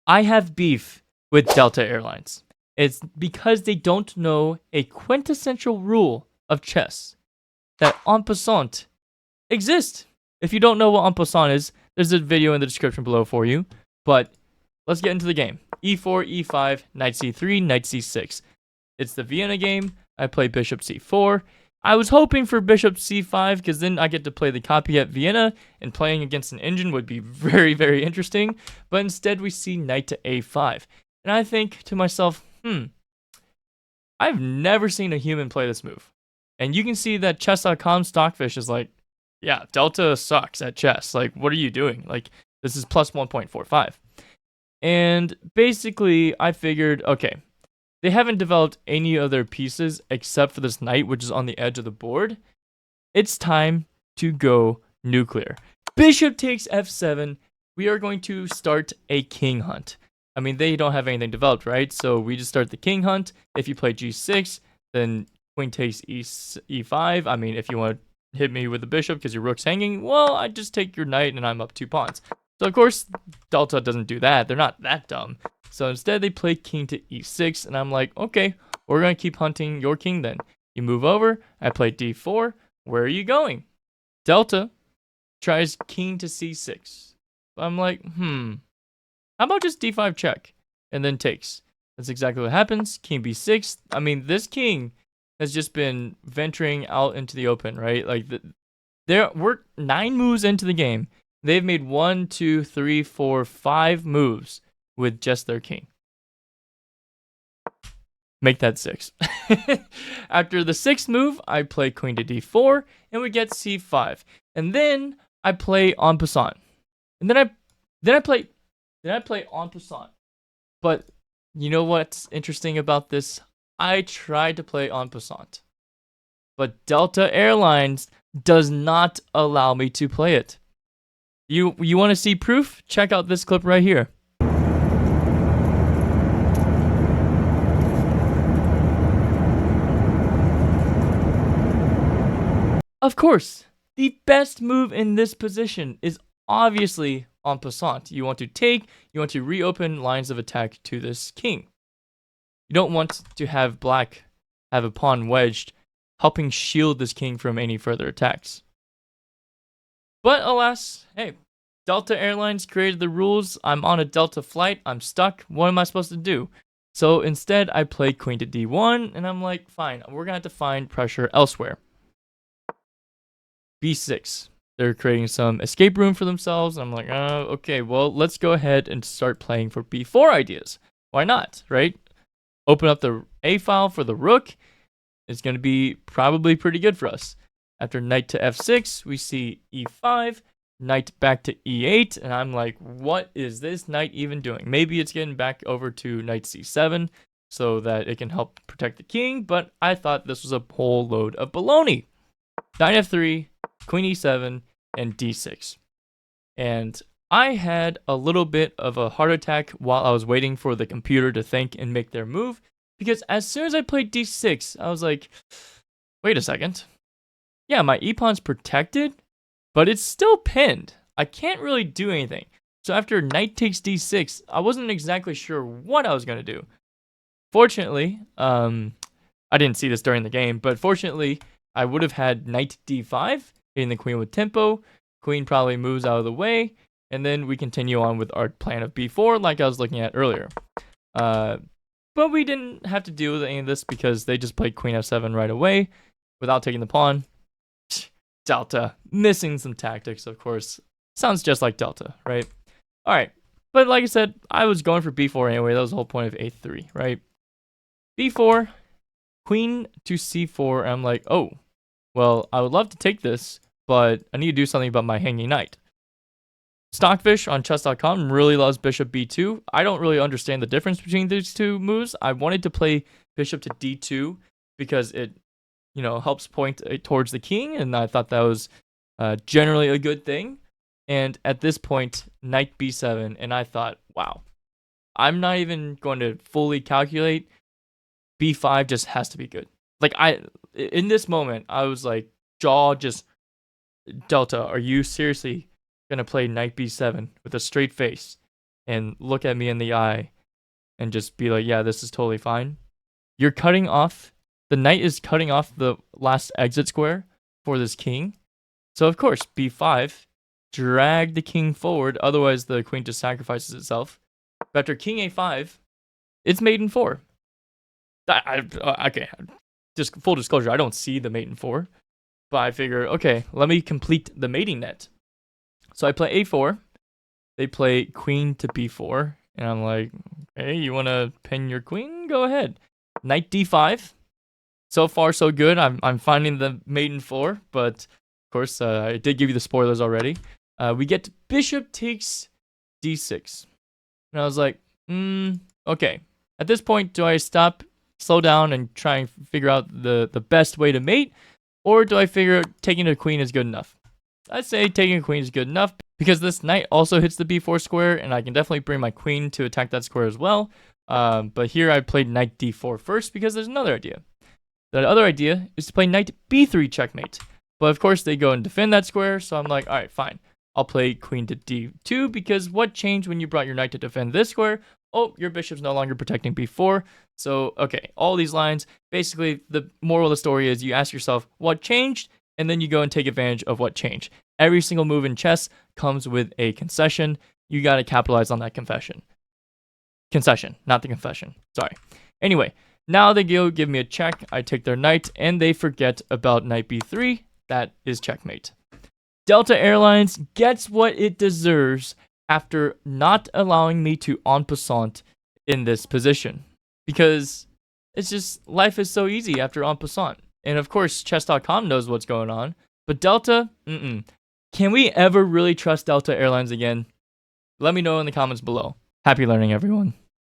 I have beef with Delta Airlines. It's because they don't know a quintessential rule of chess, that En Passant exists. If you don't know what En Passant is, there's a video in the description below for you. But let's get into the game. E4, E5, Knight C3, Knight C6. It's the Vienna game. I play Bishop C4. I was hoping for Bishop C5 because then I get to play the copy at Vienna, and playing against an engine would be very, very interesting. But instead we see Knight to A5. And I think to myself, I've never seen a human play this move. And you can see that chess.com Stockfish is like, yeah, Delta sucks at chess. Like, what are you doing? Like, this is plus 1.45. And basically, I figured, okay, they haven't developed any other pieces except for this knight, which is on the edge of the board. It's time to go nuclear. Bishop takes f7. We are going to start a king hunt. I mean, they don't have anything developed, right? So we just start the king hunt. If you play g6, then queen takes e5. I mean, if you want to hit me with the bishop because your rook's hanging, well, I just take your knight and I'm up 2 pawns. So, of course, Delta doesn't do that. They're not that dumb. So instead, they play king to e6, and I'm like, okay, we're going to keep hunting your king then. You move over, I play d4. Where are you going? Delta tries king to c6. I'm like, how about just d5 check, and then takes. That's exactly what happens. King b6. I mean, this king has just been venturing out into the open, right? Like, we're 9 moves into the game. They've made 1, 2, 3, 4, 5 moves with just their king. Make that 6. After the 6th move, I play queen to d4, and we get c5. And then I play En Passant. And then I play En Passant. But you know what's interesting about this? I tried to play En Passant, but Delta Airlines does not allow me to play it. You want to see proof? Check out this clip right here. Of course, the best move in this position is obviously En Passant. You want to reopen lines of attack to this king. You don't want to have black have a pawn wedged, helping shield this king from any further attacks. But alas, hey, Delta Airlines created the rules. I'm on a Delta flight. I'm stuck. What am I supposed to do? So instead, I play queen to d1, and I'm like, fine, we're going to have to find pressure elsewhere. b6. They're creating some escape room for themselves. And I'm like, okay, well, let's go ahead and start playing for b4 ideas. Why not, right? Open up the A file for the rook. It's going to be probably pretty good for us. After knight to f6, we see e5, knight back to e8, and I'm like, what is this knight even doing? Maybe it's getting back over to knight c7 so that it can help protect the king, but I thought this was a whole load of baloney. Knight f3, queen e7, and d6. And I had a little bit of a heart attack while I was waiting for the computer to think and make their move, because as soon as I played d6, I was like, wait a second. Yeah, my e-pawn's protected, but it's still pinned. I can't really do anything. So after knight takes d6, I wasn't exactly sure what I was going to do. Fortunately, I didn't see this during the game, but fortunately, I would have had knight d5, hitting the queen with tempo. Queen probably moves out of the way, and then we continue on with our plan of b4 like I was looking at earlier. But we didn't have to deal with any of this because they just played queen f7 right away without taking the pawn. Delta, missing some tactics, of course. Sounds just like Delta, right? All right, but like I said, I was going for b4 anyway. That was the whole point of a3, right? b4, queen to c4, and I'm like, oh, well, I would love to take this, but I need to do something about my hanging knight. Stockfish on chess.com really loves bishop b2. I don't really understand the difference between these two moves. I wanted to play bishop to d2 because it, helps point towards the king, and I thought that was generally a good thing. And at this point, knight b7, and I thought, wow, I'm not even going to fully calculate. b5 just has to be good. Like, in this moment, I was like, jaw just, Delta, are you seriously going to play knight b7 with a straight face? and look at me in the eye and just be like, yeah, this is totally fine. You're cutting off, the knight is cutting off the last exit square for this king. So of course, b5, drag the king forward, otherwise the queen just sacrifices itself. But after king a5, it's mate in 4. Okay, just full disclosure, I don't see the mate in 4. But I figure, okay, let me complete the mating net. So I play a4. They play queen to b4. And I'm like, hey, you want to pin your queen? Go ahead. Knight d5. So far, so good. I'm finding the mate in 4. But, of course, I did give you the spoilers already. We get bishop takes d6. And I was like, okay. At this point, do I stop, slow down, and try and figure out the best way to mate? Or do I figure taking a queen is good enough? I'd say taking a queen is good enough because this knight also hits the b4 square, and I can definitely bring my queen to attack that square as well. But here I played knight d4 first because there's another idea. The other idea is to play knight b3 checkmate. But of course they go and defend that square, so I'm like, alright, fine. I'll play queen to d2 because what changed when you brought your knight to defend this square? Oh, your bishop's no longer protecting b4. So, okay, all these lines, basically the moral of the story is you ask yourself what changed, and then you go and take advantage of what changed. Every single move in chess comes with a concession. You gotta capitalize on that concession, not the confession. Sorry. Anyway, now they go give me a check. I take their knight, and they forget about knight b3. That is checkmate. Delta Airlines gets what it deserves after not allowing me to en passant in this position. Because it's just, life is so easy after en passant. And of course, chess.com knows what's going on. But Delta, Can we ever really trust Delta Airlines again? Let me know in the comments below. Happy learning, everyone.